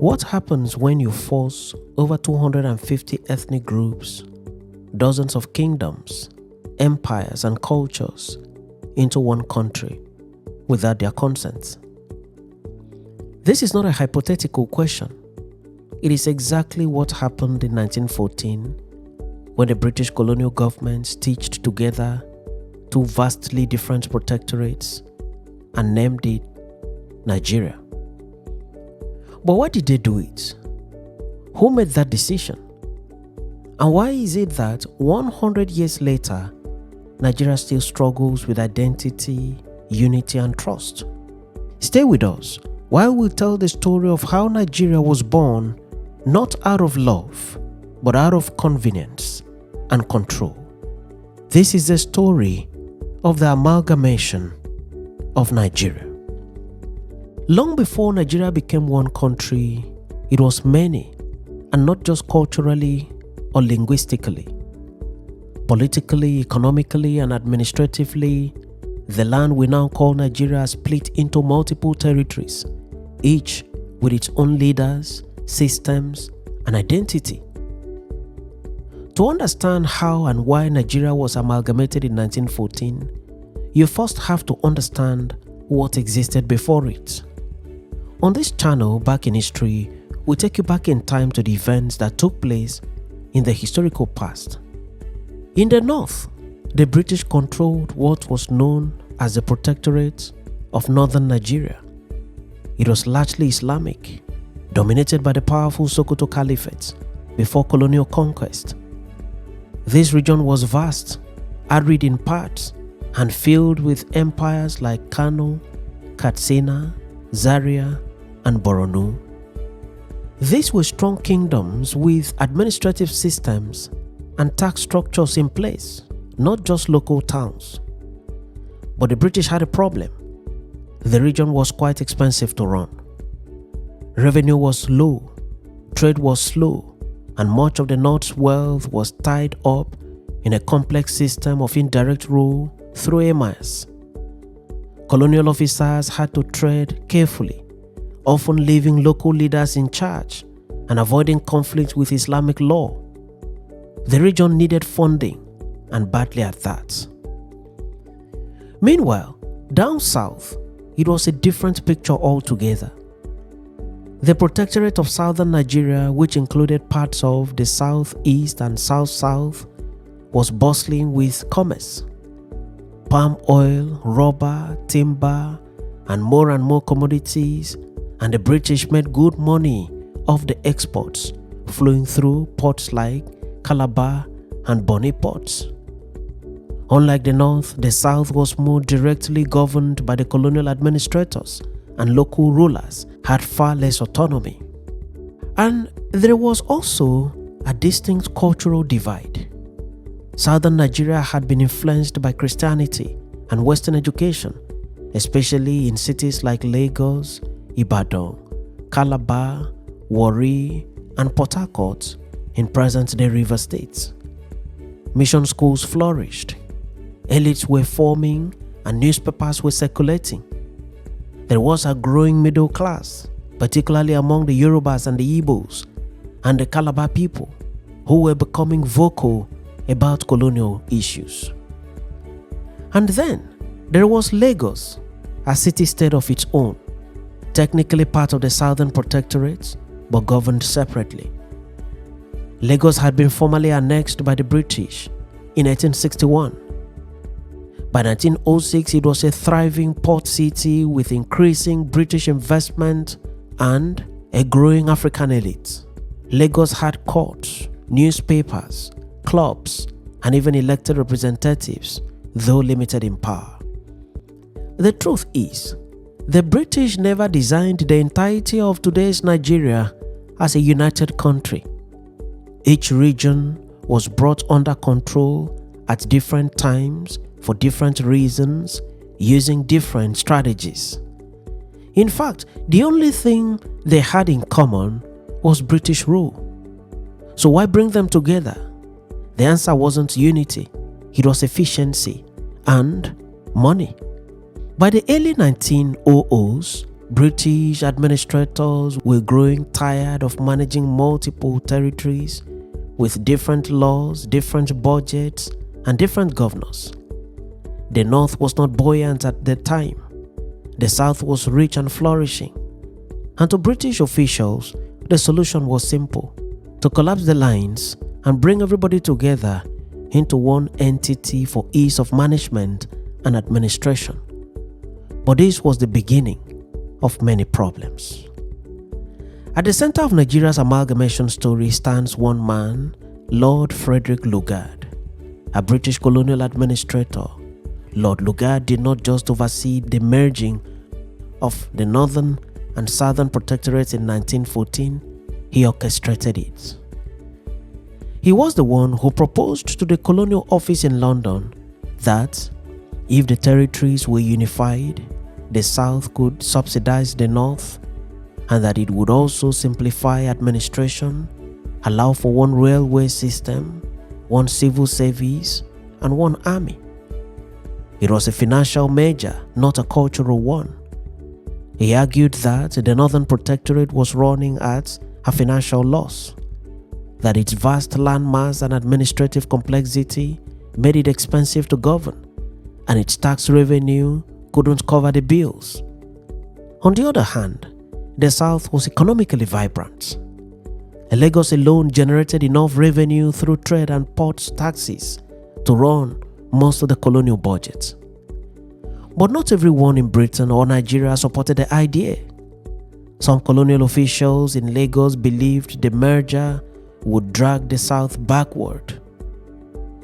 What happens when you force over 250 ethnic groups, dozens of kingdoms, empires, and cultures into one country without their consent? This is not a hypothetical question. It is exactly what happened in 1914 when the British colonial government stitched together two vastly different protectorates and named it Nigeria. But why did they do it? Who made that decision? And why is it that 100 years later, Nigeria still struggles with identity, unity, and trust? Stay with us while we tell the story of how Nigeria was born not out of love, but out of convenience and control. This is the story of the amalgamation of Nigeria. Long before Nigeria became one country, it was many, and not just culturally or linguistically. Politically, economically, and administratively, the land we now call Nigeria split into multiple territories, each with its own leaders, systems, and identity. To understand how and why Nigeria was amalgamated in 1914, you first have to understand what existed before it. On this channel, Back in History, we take you back in time to the events that took place in the historical past. In the north, the British controlled what was known as the Protectorate of Northern Nigeria. It was largely Islamic, dominated by the powerful Sokoto Caliphate before colonial conquest. This region was vast, arid in parts, and filled with empires like Kano, Katsina, Zaria, and Borno. These were strong kingdoms with administrative systems and tax structures in place, not just local towns. But the British had a problem. The region was quite expensive to run. Revenue was low, trade was slow, and much of the North's wealth was tied up in a complex system of indirect rule through emirs. Colonial officers had to tread carefully, often leaving local leaders in charge and avoiding conflict with Islamic law. The region needed funding, and badly at that. Meanwhile, down south, it was a different picture altogether. The Protectorate of Southern Nigeria, which included parts of the southeast and south-south, was bustling with commerce. Palm oil, rubber, timber, and more commodities, and the British made good money off the exports flowing through ports like Calabar and Bonny ports. Unlike the north, the south was more directly governed by the colonial administrators, and local rulers had far less autonomy. And there was also a distinct cultural divide. Southern Nigeria had been influenced by Christianity and Western education, especially in cities like Lagos, Ibadan, Calabar, Warri, and Port Harcourt in present-day River State. Mission schools flourished, elites were forming, and newspapers were circulating. There was a growing middle class, particularly among the Yorubas and the Igbos and the Calabar people, who were becoming vocal about colonial issues. And then there was Lagos, a city-state of its own, technically part of the Southern Protectorate, but governed separately. Lagos had been formally annexed by the British in 1861. By 1906, it was a thriving port city with increasing British investment and a growing African elite. Lagos had courts, newspapers, clubs, and even elected representatives, though limited in power. The truth is, the British never designed the entirety of today's Nigeria as a united country. Each region was brought under control at different times for different reasons, using different strategies. In fact, the only thing they had in common was British rule. So why bring them together? The answer wasn't unity, it was efficiency and money. By the early 1900s, British administrators were growing tired of managing multiple territories with different laws, different budgets, and different governors. The North was not buoyant at the time. The South was rich and flourishing. And to British officials, the solution was simple: to collapse the lines and bring everybody together into one entity for ease of management and administration. But this was the beginning of many problems. At the center of Nigeria's amalgamation story stands one man, Lord Frederick Lugard, a British colonial administrator. Lord Lugard did not just oversee the merging of the Northern and Southern protectorates in 1914, he orchestrated it. He was the one who proposed to the colonial office in London that if the territories were unified, the South could subsidize the North, and that it would also simplify administration, allow for one railway system, one civil service, and one army. It was a financial measure, not a cultural one. He argued that the Northern Protectorate was running at a financial loss, that its vast landmass and administrative complexity made it expensive to govern, and its tax revenue couldn't cover the bills. On the other hand, the South was economically vibrant. Lagos alone generated enough revenue through trade and port taxes to run most of the colonial budget. But not everyone in Britain or Nigeria supported the idea. Some colonial officials in Lagos believed the merger would drag the South backward.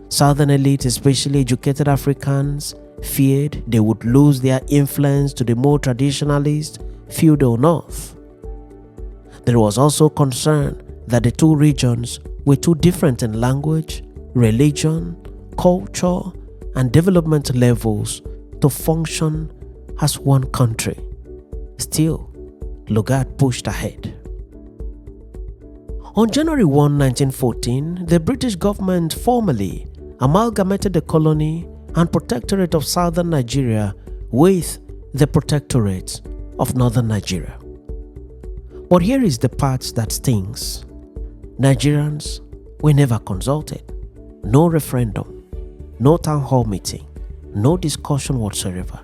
Southern elites, especially educated Africans, feared they would lose their influence to the more traditionalist feudal North. There was also concern that the two regions were too different in language, religion, culture, and development levels to function as one country. Still, Lugard pushed ahead. On January 1, 1914, the British government formally amalgamated the colony and protectorate of Southern Nigeria with the protectorate of Northern Nigeria. But here is the part that stings. Nigerians were never consulted. No referendum, no town hall meeting, no discussion whatsoever.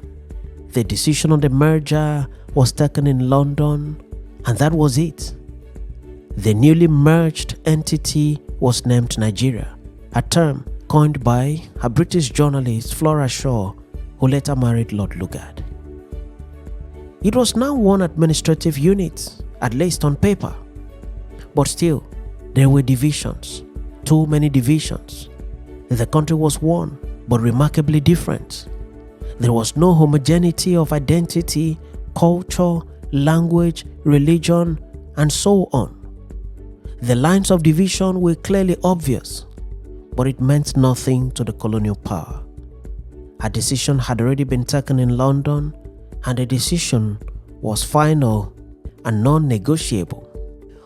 The decision on the merger was taken in London, and that was it. The newly merged entity was named Nigeria, a term coined by a British journalist, Flora Shaw, who later married Lord Lugard. It was now one administrative unit, at least on paper. But still, there were divisions, too many divisions. The country was one, but remarkably different. There was no homogeneity of identity, culture, language, religion, and so on. The lines of division were clearly obvious, but it meant nothing to the colonial power. A decision had already been taken in London, and the decision was final and non-negotiable.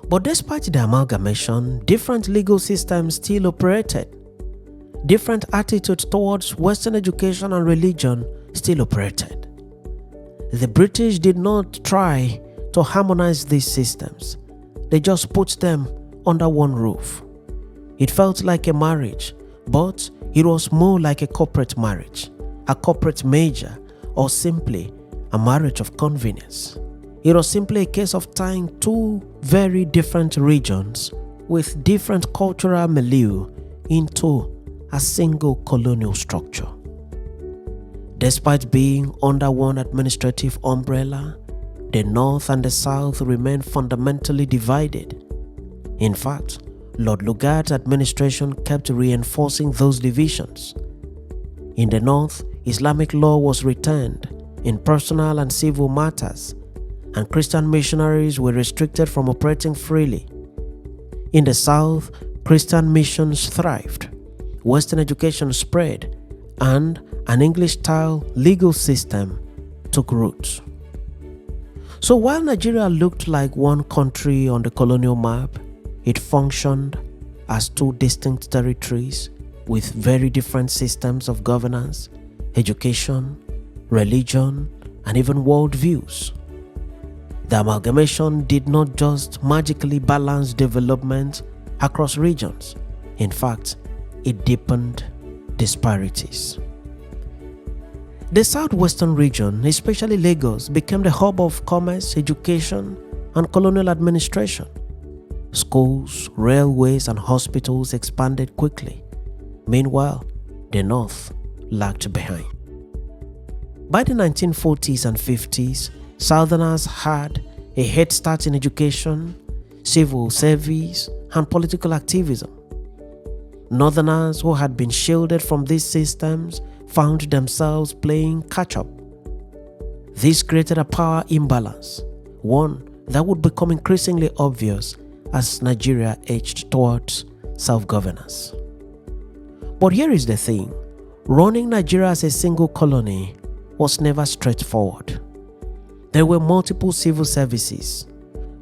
But despite the amalgamation, different legal systems still operated. Different attitudes towards Western education and religion still operated. The British did not try to harmonize these systems. They just put them under one roof. It felt like a marriage, but it was more like a corporate marriage, a corporate major, or simply a marriage of convenience. It was simply a case of tying two very different regions with different cultural milieu into a single colonial structure. Despite being under one administrative umbrella, the North and the South remained fundamentally divided. In fact, Lord Lugard's administration kept reinforcing those divisions. In the North, Islamic law was retained in personal and civil matters, and Christian missionaries were restricted from operating freely. In the South, Christian missions thrived, Western education spread, and an English-style legal system took root. So while Nigeria looked like one country on the colonial map, it functioned as two distinct territories with very different systems of governance, education, religion, and even worldviews. The amalgamation did not just magically balance development across regions. In fact, it deepened disparities. The southwestern region, especially Lagos, became the hub of commerce, education, and colonial administration. Schools, railways, and hospitals expanded quickly. Meanwhile, the north lagged behind. By the 1940s and 50s, Southerners had a head start in education, civil service, and political activism. Northerners who had been shielded from these systems found themselves playing catch-up. This created a power imbalance, one that would become increasingly obvious as Nigeria edged towards self-governance. But here is the thing: running Nigeria as a single colony was never straightforward. There were multiple civil services,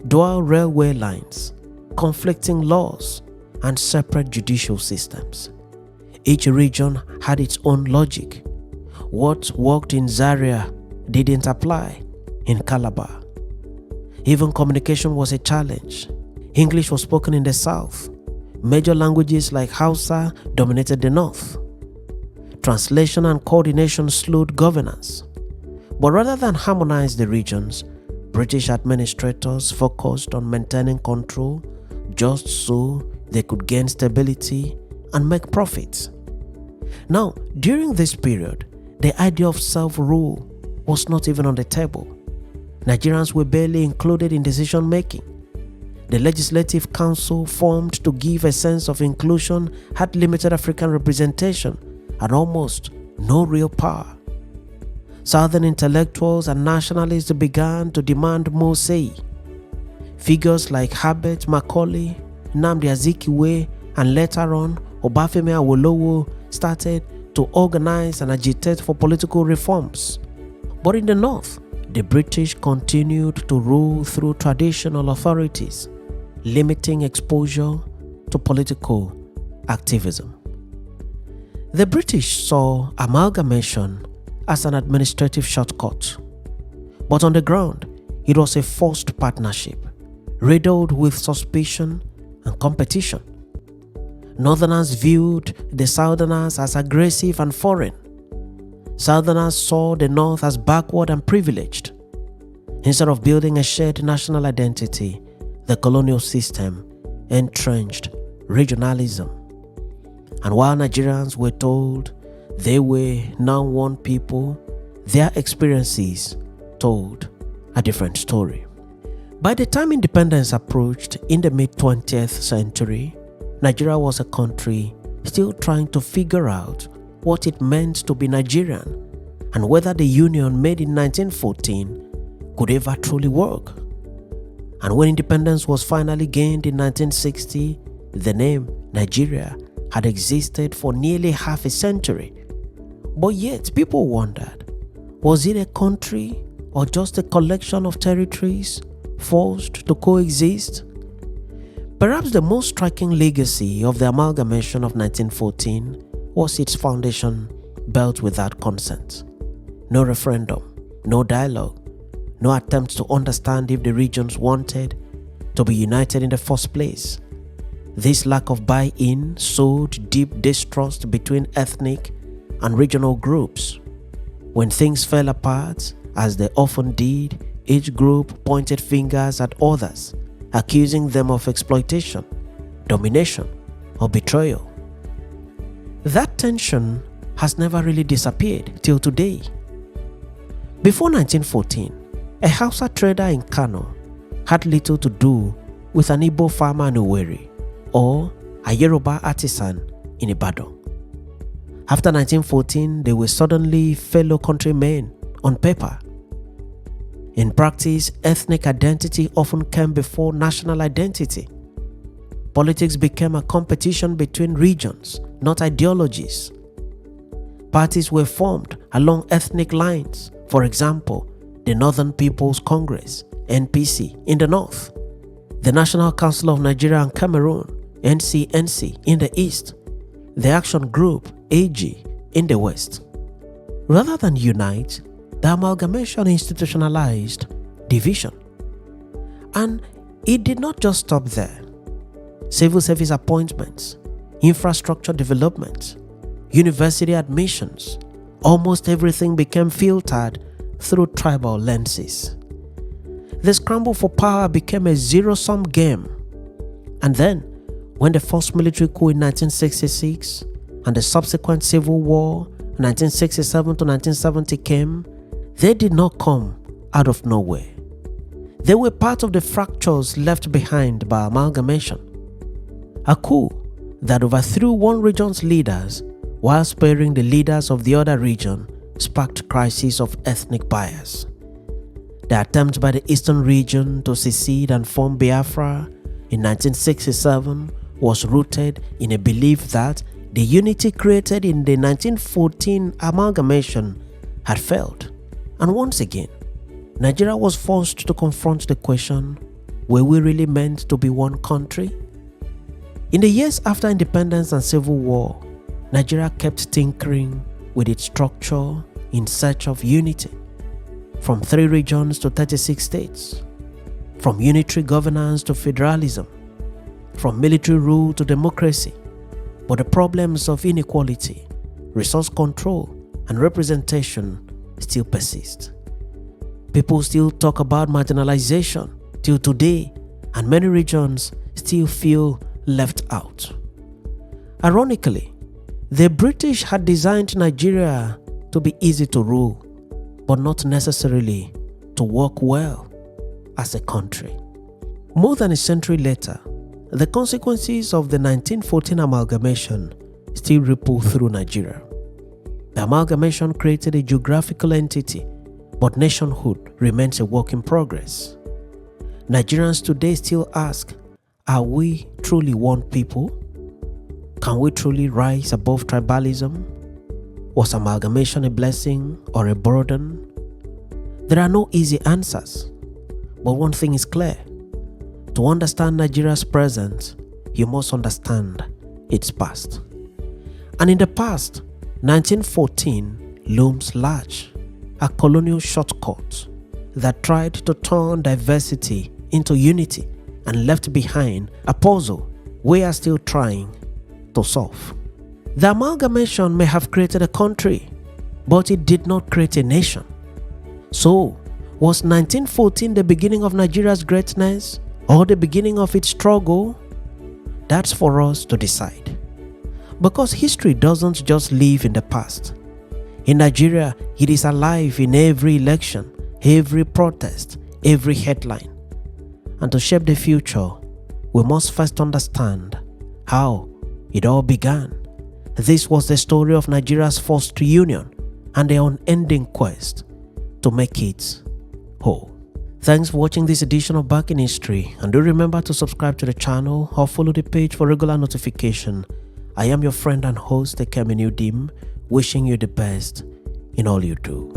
dual railway lines, conflicting laws, and separate judicial systems. Each region had its own logic. What worked in Zaria didn't apply in Calabar. Even communication was a challenge. English was spoken in the south. Major languages like Hausa dominated the north. Translation and coordination slowed governance. But rather than harmonize the regions, British administrators focused on maintaining control just so they could gain stability and make profits. Now, during this period, the idea of self-rule was not even on the table. Nigerians were barely included in decision-making. The Legislative Council, formed to give a sense of inclusion, had limited African representation and almost no real power. Southern intellectuals and nationalists began to demand more say. Figures like Herbert Macaulay, Nnamdi Azikiwe, and later on Obafemi Awolowo started to organize and agitate for political reforms. But in the north, the British continued to rule through traditional authorities, limiting exposure to political activism. The British saw amalgamation as an administrative shortcut, but on the ground, it was a forced partnership, riddled with suspicion and competition. Northerners viewed the Southerners as aggressive and foreign. Southerners saw the North as backward and privileged. Instead of building a shared national identity, the colonial system entrenched regionalism. And while Nigerians were told they were now one people, their experiences told a different story. By the time independence approached in the mid-20th century, Nigeria was a country still trying to figure out what it meant to be Nigerian and whether the union made in 1914 could ever truly work. And when independence was finally gained in 1960, the name Nigeria had existed for nearly half a century. But yet people wondered, was it a country or just a collection of territories forced to coexist? Perhaps the most striking legacy of the amalgamation of 1914 was its foundation built without consent. No referendum, no dialogue, no attempt to understand if the regions wanted to be united in the first place. This lack of buy-in sowed deep distrust between ethnic and regional groups. When things fell apart, as they often did, each group pointed fingers at others, accusing them of exploitation, domination, or betrayal. That tension has never really disappeared till today. Before 1914, a Hausa trader in Kano had little to do with an Igbo farmer in Owerri or a Yoruba artisan in Ibadan. After 1914, they were suddenly fellow countrymen on paper. In practice, ethnic identity often came before national identity. Politics became a competition between regions, not ideologies. Parties were formed along ethnic lines. For example, the Northern People's Congress, NPC, in the north, the National Council of Nigeria and Cameroon, NCNC, in the east, the Action Group, AG, in the west. Rather than unite, the amalgamation institutionalized division. And it did not just stop there. Civil service appointments, infrastructure development, university admissions, almost everything became filtered through tribal lenses. The scramble for power became a zero-sum game. And then, when the first military coup in 1966 and the subsequent civil war 1967 to 1970 came, they did not come out of nowhere. They were part of the fractures left behind by amalgamation. A coup that overthrew one region's leaders while sparing the leaders of the other region sparked crises of ethnic bias. The attempt by the eastern region to secede and form Biafra in 1967 was rooted in a belief that the unity created in the 1914 amalgamation had failed. And once again, Nigeria was forced to confront the question, were we really meant to be one country? In the years after independence and civil war, Nigeria kept tinkering with its structure in search of unity. From 3 regions to 36 states, from unitary governance to federalism, from military rule to democracy. But the problems of inequality, resource control, and representation still persist. People still talk about marginalization till today, and many regions still feel left out. Ironically, the British had designed Nigeria to be easy to rule, but not necessarily to work well as a country. More than a century later, the consequences of the 1914 amalgamation still ripple through Nigeria. The amalgamation created a geographical entity, but nationhood remains a work in progress. Nigerians today still ask, are we truly one people? Can we truly rise above tribalism? Was amalgamation a blessing or a burden? There are no easy answers, but one thing is clear. To understand Nigeria's present, you must understand its past. And in the past, 1914 looms large, a colonial shortcut that tried to turn diversity into unity and left behind a puzzle we are still trying to solve. The amalgamation may have created a country, but it did not create a nation. So, was 1914 the beginning of Nigeria's greatness or the beginning of its struggle? That's for us to decide. Because history doesn't just live in the past. In Nigeria, it is alive in every election, every protest, every headline. And to shape the future, we must first understand how it all began. This was the story of Nigeria's first union and the unending quest to make it whole. Thanks for watching this edition of Back in History, and do remember to subscribe to the channel or follow the page for regular notification. I am your friend and host, Ekemini Udim, wishing you the best in all you do.